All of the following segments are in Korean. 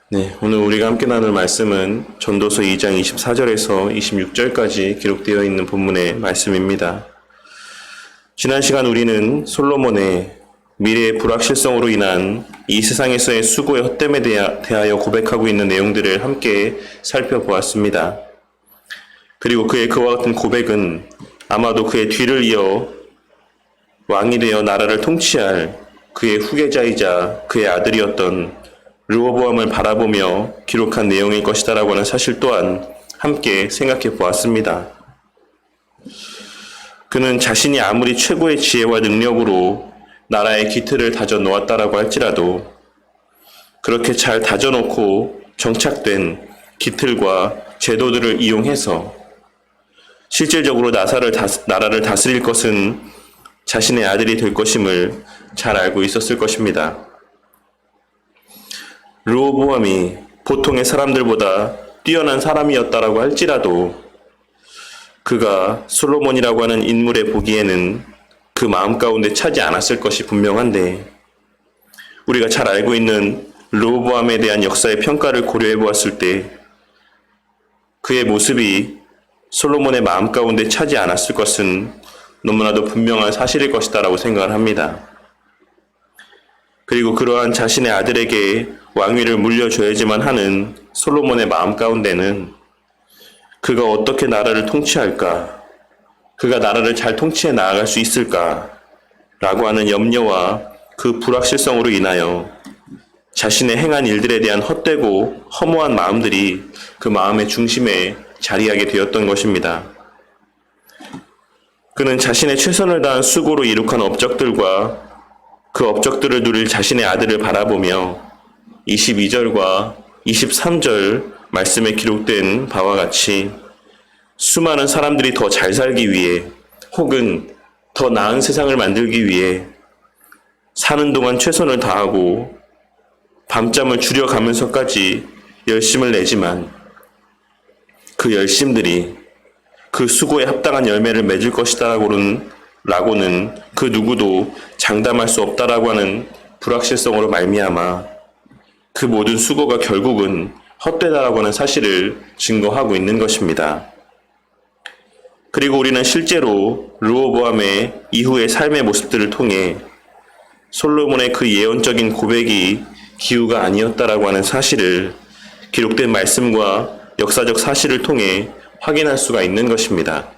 네, 오늘 우리가 함께 나눌 말씀은 전도서 2장 24절에서 26절까지 기록되어 있는 본문의 말씀입니다. 지난 시간 우리는 솔로몬의 미래의 불확실성으로 인한 이 세상에서의 수고의 헛됨에 대하여 고백하고 있는 내용들을 함께 살펴보았습니다. 그리고 그의 그와 같은 고백은 아마도 그의 뒤를 이어 왕이 되어 나라를 통치할 그의 후계자이자 그의 아들이었던 르호보암을 바라보며 기록한 내용일 것이다라고 하는 사실 또한 함께 생각해 보았습니다. 그는 자신이 아무리 최고의 지혜와 능력으로 나라의 기틀을 다져 놓았다라고 할지라도 그렇게 잘 다져놓고 정착된 기틀과 제도들을 이용해서 실질적으로 나라를 다스릴 것은 자신의 아들이 될 것임을 잘 알고 있었을 것입니다. 르호보암이 보통의 사람들보다 뛰어난 사람이었다라고 할지라도 그가 솔로몬이라고 하는 인물에 보기에는 그 마음 가운데 차지 않았을 것이 분명한데 우리가 잘 알고 있는 르호보암에 대한 역사의 평가를 고려해 보았을 때 그의 모습이 솔로몬의 마음 가운데 차지 않았을 것은 너무나도 분명한 사실일 것이다라고 생각을 합니다. 그리고 그러한 자신의 아들에게 왕위를 물려줘야지만 하는 솔로몬의 마음 가운데는 그가 어떻게 나라를 통치할까? 그가 나라를 잘 통치해 나아갈 수 있을까? 라고 하는 염려와 그 불확실성으로 인하여 자신의 행한 일들에 대한 헛되고 허무한 마음들이 그 마음의 중심에 자리하게 되었던 것입니다. 그는 자신의 최선을 다한 수고로 이룩한 업적들과 그 업적들을 누릴 자신의 아들을 바라보며 22절과 23절 말씀에 기록된 바와 같이 수많은 사람들이 더 잘 살기 위해 혹은 더 나은 세상을 만들기 위해 사는 동안 최선을 다하고 밤잠을 줄여가면서까지 열심을 내지만 그 열심들이 그 수고에 합당한 열매를 맺을 것이다라고는 그 누구도 장담할 수 없다라고 하는 불확실성으로 말미암아 그 모든 수고가 결국은 헛되다라고 하는 사실을 증거하고 있는 것입니다. 그리고 우리는 실제로 르호보암의 이후의 삶의 모습들을 통해 솔로몬의 그 예언적인 고백이 기우가 아니었다라고 하는 사실을 기록된 말씀과 역사적 사실을 통해 확인할 수가 있는 것입니다.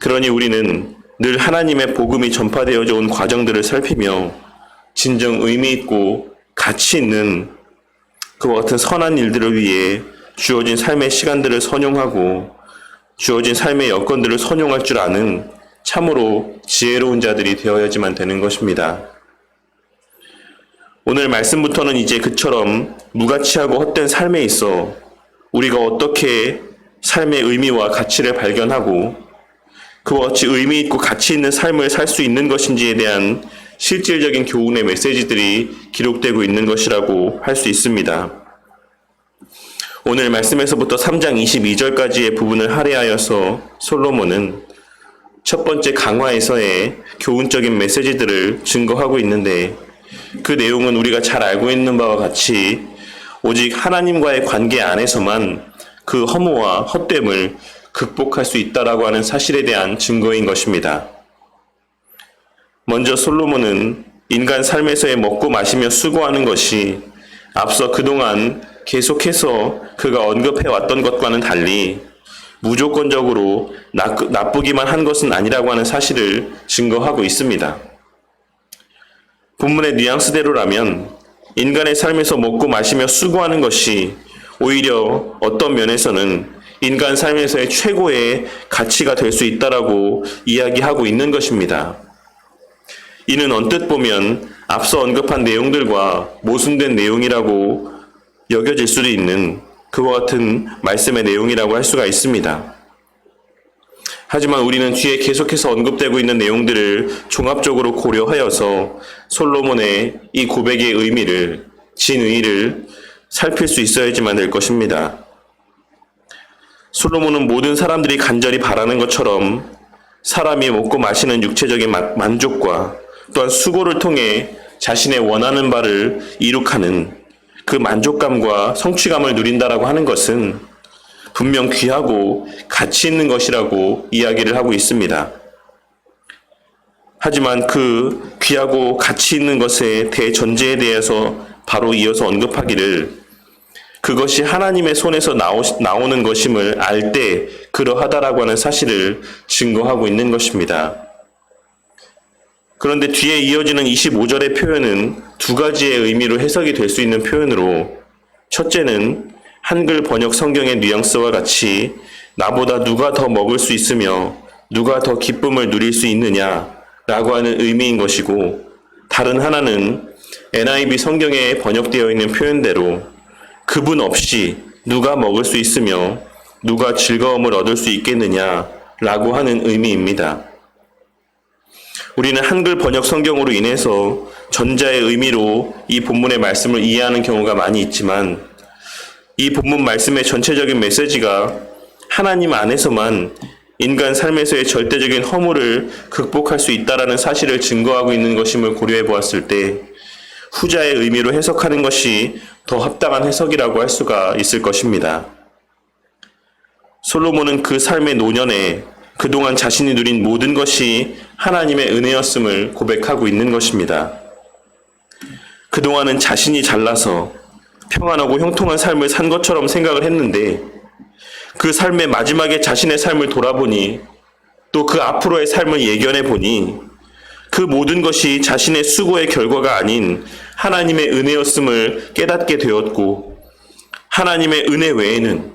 그러니 우리는 늘 하나님의 복음이 전파되어져 온 과정들을 살피며 진정 의미 있고 가치 있는 그와 같은 선한 일들을 위해 주어진 삶의 시간들을 선용하고 주어진 삶의 여건들을 선용할 줄 아는 참으로 지혜로운 자들이 되어야지만 되는 것입니다. 오늘 말씀부터는 이제 그처럼 무가치하고 헛된 삶에 있어 우리가 어떻게 삶의 의미와 가치를 발견하고 그와 같이 의미 있고 가치 있는 삶을 살 수 있는 것인지에 대한 실질적인 교훈의 메시지들이 기록되고 있는 것이라고 할 수 있습니다. 오늘 말씀에서부터 3장 22절까지의 부분을 할애하여서 솔로몬은 첫 번째 강화에서의 교훈적인 메시지들을 증거하고 있는데 그 내용은 우리가 잘 알고 있는 바와 같이 오직 하나님과의 관계 안에서만 그 허무와 헛됨을 극복할 수 있다라고 하는 사실에 대한 증거인 것입니다. 먼저 솔로몬은 인간 삶에서의 먹고 마시며 수고하는 것이 앞서 그동안 계속해서 그가 언급해 왔던 것과는 달리 무조건적으로 나쁘기만 한 것은 아니라고 하는 사실을 증거하고 있습니다. 본문의 뉘앙스대로라면 인간의 삶에서 먹고 마시며 수고하는 것이 오히려 어떤 면에서는 인간 삶에서의 최고의 가치가 될 수 있다라고 이야기하고 있는 것입니다. 이는 언뜻 보면 앞서 언급한 내용들과 모순된 내용이라고 여겨질 수도 있는 그와 같은 말씀의 내용이라고 할 수가 있습니다. 하지만 우리는 뒤에 계속해서 언급되고 있는 내용들을 종합적으로 고려하여서 솔로몬의 이 고백의 의미를, 진의를 살필 수 있어야지만 될 것입니다. 솔로몬은 모든 사람들이 간절히 바라는 것처럼 사람이 먹고 마시는 육체적인 만족과 또한 수고를 통해 자신의 원하는 바를 이룩하는 그 만족감과 성취감을 누린다라고 하는 것은 분명 귀하고 가치 있는 것이라고 이야기를 하고 있습니다. 하지만 그 귀하고 가치 있는 것의 대전제에 대해서 바로 이어서 언급하기를 그것이 하나님의 손에서 나오는 것임을 알 때 그러하다라고 하는 사실을 증거하고 있는 것입니다. 그런데 뒤에 이어지는 25절의 표현은 두 가지의 의미로 해석이 될 수 있는 표현으로, 첫째는 한글 번역 성경의 뉘앙스와 같이 나보다 누가 더 먹을 수 있으며 누가 더 기쁨을 누릴 수 있느냐라고 하는 의미인 것이고, 다른 하나는 NIV 성경에 번역되어 있는 표현대로 그분 없이 누가 먹을 수 있으며 누가 즐거움을 얻을 수 있겠느냐라고 하는 의미입니다. 우리는 한글 번역 성경으로 인해서 전자의 의미로 이 본문의 말씀을 이해하는 경우가 많이 있지만, 이 본문 말씀의 전체적인 메시지가 하나님 안에서만 인간 삶에서의 절대적인 허물을 극복할 수 있다라는 사실을 증거하고 있는 것임을 고려해 보았을 때 후자의 의미로 해석하는 것이 더 합당한 해석이라고 할 수가 있을 것입니다. 솔로몬은 그 삶의 노년에 그동안 자신이 누린 모든 것이 하나님의 은혜였음을 고백하고 있는 것입니다. 그동안은 자신이 잘나서 평안하고 형통한 삶을 산 것처럼 생각을 했는데, 그 삶의 마지막에 자신의 삶을 돌아보니, 또 그 앞으로의 삶을 예견해 보니 그 모든 것이 자신의 수고의 결과가 아닌 하나님의 은혜였음을 깨닫게 되었고, 하나님의 은혜 외에는,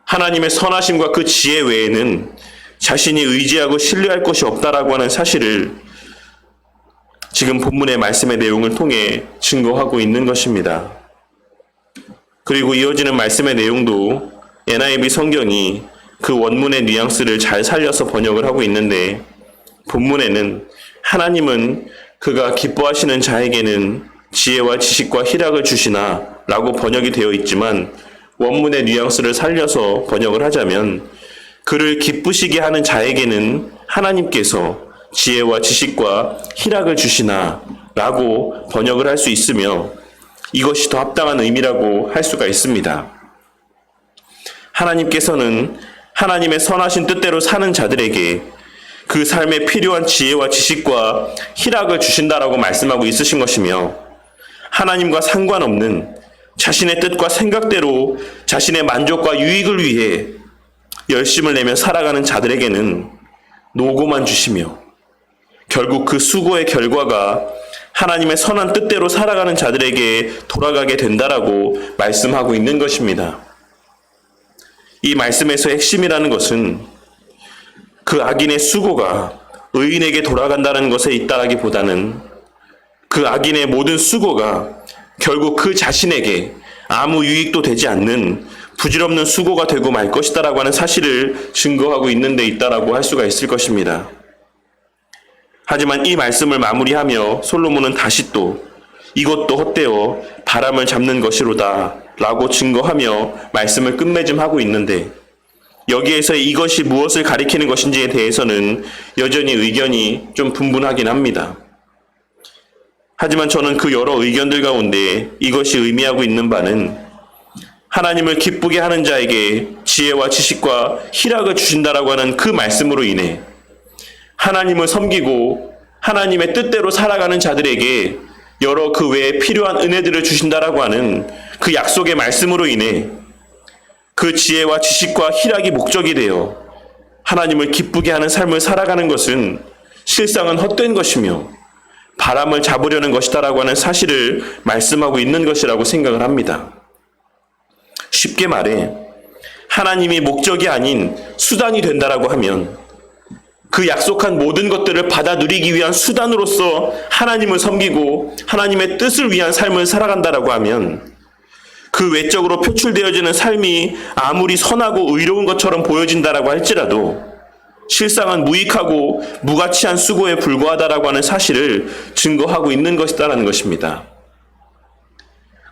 하나님의 선하심과 그 지혜 외에는 자신이 의지하고 신뢰할 것이 없다라고 하는 사실을 지금 본문의 말씀의 내용을 통해 증거하고 있는 것입니다. 그리고 이어지는 말씀의 내용도 NIV 성경이 그 원문의 뉘앙스를 잘 살려서 번역을 하고 있는데, 본문에는 하나님은 그가 기뻐하시는 자에게는 지혜와 지식과 희락을 주시나 라고 번역이 되어 있지만, 원문의 뉘앙스를 살려서 번역을 하자면 그를 기쁘시게 하는 자에게는 하나님께서 지혜와 지식과 희락을 주시나 라고 번역을 할 수 있으며, 이것이 더 합당한 의미라고 할 수가 있습니다. 하나님께서는 하나님의 선하신 뜻대로 사는 자들에게 그 삶에 필요한 지혜와 지식과 희락을 주신다라고 말씀하고 있으신 것이며, 하나님과 상관없는 자신의 뜻과 생각대로 자신의 만족과 유익을 위해 열심을 내며 살아가는 자들에게는 노고만 주시며, 결국 그 수고의 결과가 하나님의 선한 뜻대로 살아가는 자들에게 돌아가게 된다라고 말씀하고 있는 것입니다. 이 말씀에서 핵심이라는 것은 그 악인의 수고가 의인에게 돌아간다는 것에 있다라기보다는 그 악인의 모든 수고가 결국 그 자신에게 아무 유익도 되지 않는 부질없는 수고가 되고 말 것이다라고 하는 사실을 증거하고 있는 데 있다라고 할 수가 있을 것입니다. 하지만 이 말씀을 마무리하며 솔로몬은 다시 또 이것도 헛되어 바람을 잡는 것이로다 라고 증거하며 말씀을 끝맺음하고 있는데, 여기에서 이것이 무엇을 가리키는 것인지에 대해서는 여전히 의견이 좀 분분하긴 합니다. 하지만 저는 그 여러 의견들 가운데 이것이 의미하고 있는 바는 하나님을 기쁘게 하는 자에게 지혜와 지식과 희락을 주신다라고 하는 그 말씀으로 인해 하나님을 섬기고 하나님의 뜻대로 살아가는 자들에게 여러 그 외에 필요한 은혜들을 주신다라고 하는 그 약속의 말씀으로 인해 그 지혜와 지식과 희락이 목적이 되어 하나님을 기쁘게 하는 삶을 살아가는 것은 실상은 헛된 것이며 바람을 잡으려는 것이다라고 하는 사실을 말씀하고 있는 것이라고 생각을 합니다. 쉽게 말해 하나님이 목적이 아닌 수단이 된다라고 하면 그 약속한 모든 것들을 받아 누리기 위한 수단으로서 하나님을 섬기고 하나님의 뜻을 위한 삶을 살아간다라고 하면 그 외적으로 표출되어지는 삶이 아무리 선하고 의로운 것처럼 보여진다라고 할지라도 실상은 무익하고 무가치한 수고에 불과하다라고 하는 사실을 증거하고 있는 것이다라는 것입니다.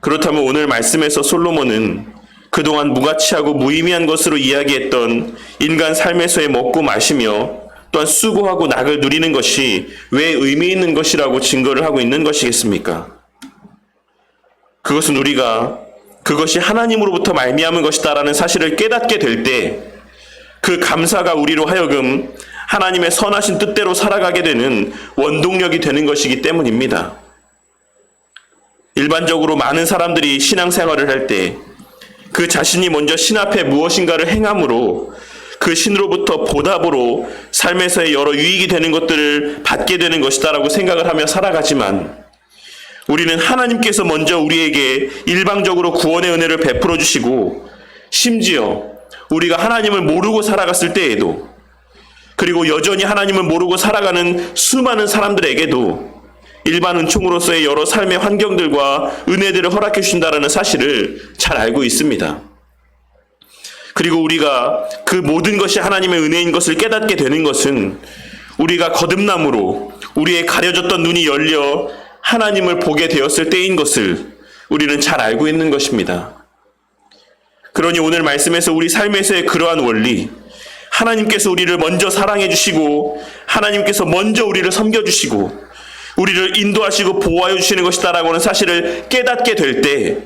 그렇다면 오늘 말씀에서 솔로몬은 그동안 무가치하고 무의미한 것으로 이야기했던 인간 삶에서의 먹고 마시며 또한 수고하고 낙을 누리는 것이 왜 의미 있는 것이라고 증거를 하고 있는 것이겠습니까? 그것은 우리가 그것이 하나님으로부터 말미암은 것이다라는 사실을 깨닫게 될 때 그 감사가 우리로 하여금 하나님의 선하신 뜻대로 살아가게 되는 원동력이 되는 것이기 때문입니다. 일반적으로 많은 사람들이 신앙생활을 할 때 그 자신이 먼저 신 앞에 무엇인가를 행함으로 그 신으로부터 보답으로 삶에서의 여러 유익이 되는 것들을 받게 되는 것이다라고 생각을 하며 살아가지만 우리는 하나님께서 먼저 우리에게 일방적으로 구원의 은혜를 베풀어 주시고 심지어 우리가 하나님을 모르고 살아갔을 때에도 그리고 여전히 하나님을 모르고 살아가는 수많은 사람들에게도 일반 은총으로서의 여러 삶의 환경들과 은혜들을 허락해 주신다는 사실을 잘 알고 있습니다. 그리고 우리가 그 모든 것이 하나님의 은혜인 것을 깨닫게 되는 것은 우리가 거듭남으로 우리의 가려졌던 눈이 열려 하나님을 보게 되었을 때인 것을 우리는 잘 알고 있는 것입니다. 그러니 오늘 말씀에서 우리 삶에서의 그러한 원리, 하나님께서 우리를 먼저 사랑해 주시고 하나님께서 먼저 우리를 섬겨주시고 우리를 인도하시고 보호하여 주시는 것이다라고 하는 사실을 깨닫게 될 때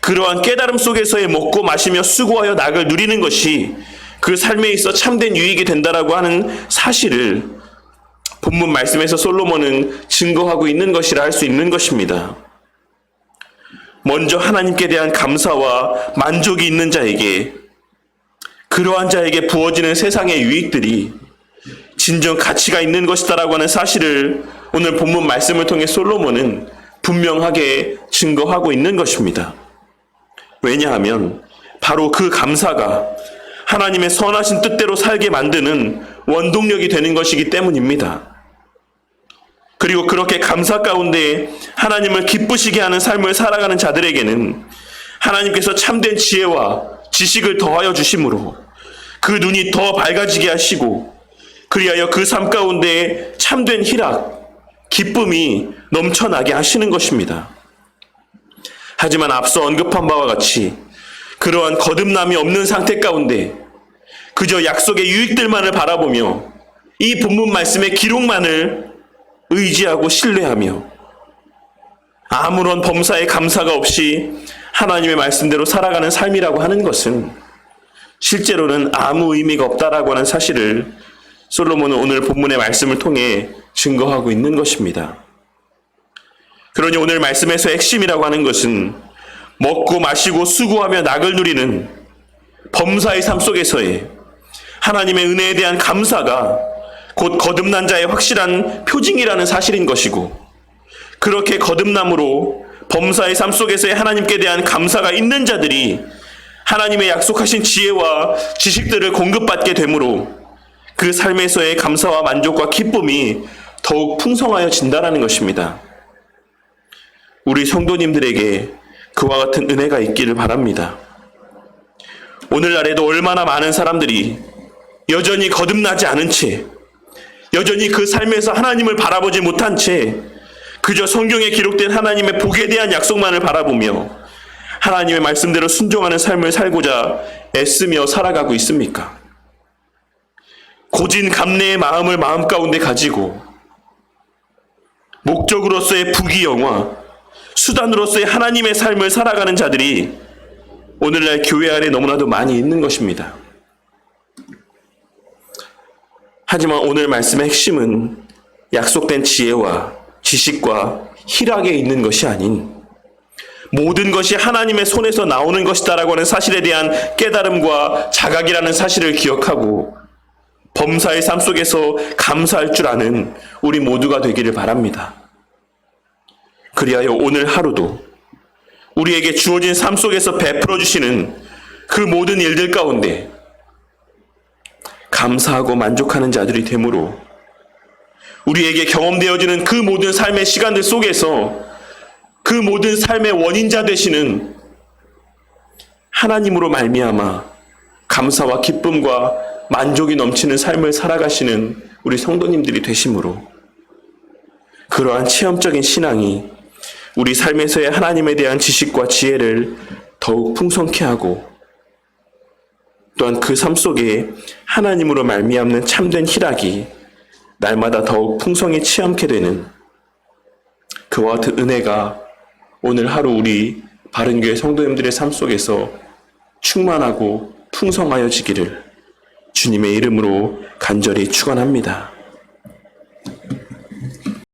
그러한 깨달음 속에서의 먹고 마시며 수고하여 낙을 누리는 것이 그 삶에 있어 참된 유익이 된다라고 하는 사실을 본문 말씀에서 솔로몬은 증거하고 있는 것이라 할 수 있는 것입니다. 먼저 하나님께 대한 감사와 만족이 있는 자에게 그러한 자에게 부어지는 세상의 유익들이 진정 가치가 있는 것이다라고 하는 사실을 오늘 본문 말씀을 통해 솔로몬은 분명하게 증거하고 있는 것입니다. 왜냐하면 바로 그 감사가 하나님의 선하신 뜻대로 살게 만드는 원동력이 되는 것이기 때문입니다. 그리고 그렇게 감사 가운데 하나님을 기쁘시게 하는 삶을 살아가는 자들에게는 하나님께서 참된 지혜와 지식을 더하여 주심으로 그 눈이 더 밝아지게 하시고 그리하여 그 삶 가운데 참된 희락, 기쁨이 넘쳐나게 하시는 것입니다. 하지만 앞서 언급한 바와 같이 그러한 거듭남이 없는 상태 가운데 그저 약속의 유익들만을 바라보며 이 본문 말씀의 기록만을 의지하고 신뢰하며 아무런 범사에 감사가 없이 하나님의 말씀대로 살아가는 삶이라고 하는 것은 실제로는 아무 의미가 없다라고 하는 사실을 솔로몬은 오늘 본문의 말씀을 통해 증거하고 있는 것입니다. 그러니 오늘 말씀에서 핵심이라고 하는 것은 먹고 마시고 수고하며 낙을 누리는 범사의 삶 속에서의 하나님의 은혜에 대한 감사가 곧 거듭난 자의 확실한 표징이라는 사실인 것이고 그렇게 거듭남으로 범사의 삶 속에서의 하나님께 대한 감사가 있는 자들이 하나님의 약속하신 지혜와 지식들을 공급받게 되므로 그 삶에서의 감사와 만족과 기쁨이 더욱 풍성하여진다는 것입니다. 우리 성도님들에게 그와 같은 은혜가 있기를 바랍니다. 오늘날에도 얼마나 많은 사람들이 여전히 거듭나지 않은 채 여전히 그 삶에서 하나님을 바라보지 못한 채 그저 성경에 기록된 하나님의 복에 대한 약속만을 바라보며 하나님의 말씀대로 순종하는 삶을 살고자 애쓰며 살아가고 있습니까? 고진 감래의 마음을 마음 가운데 가지고 목적으로서의 부귀영화, 수단으로서의 하나님의 삶을 살아가는 자들이 오늘날 교회 안에 너무나도 많이 있는 것입니다. 하지만 오늘 말씀의 핵심은 약속된 지혜와 지식과 희락에 있는 것이 아닌 모든 것이 하나님의 손에서 나오는 것이다라고 하는 사실에 대한 깨달음과 자각이라는 사실을 기억하고 범사의 삶 속에서 감사할 줄 아는 우리 모두가 되기를 바랍니다. 그리하여 오늘 하루도 우리에게 주어진 삶 속에서 베풀어 주시는 그 모든 일들 가운데 감사하고 만족하는 자들이 되므로 우리에게 경험되어지는 그 모든 삶의 시간들 속에서 그 모든 삶의 원인자 되시는 하나님으로 말미암아 감사와 기쁨과 만족이 넘치는 삶을 살아가시는 우리 성도님들이 되심으로 그러한 체험적인 신앙이 우리 삶에서의 하나님에 대한 지식과 지혜를 더욱 풍성케 하고 또한 그 삶 속에 하나님으로 말미암는 참된 희락이 날마다 더욱 풍성히 체험케 되는 그와 같은 은혜가 오늘 하루 우리 바른교회 성도님들의 삶 속에서 충만하고 풍성하여지기를 주님의 이름으로 간절히 축원합니다.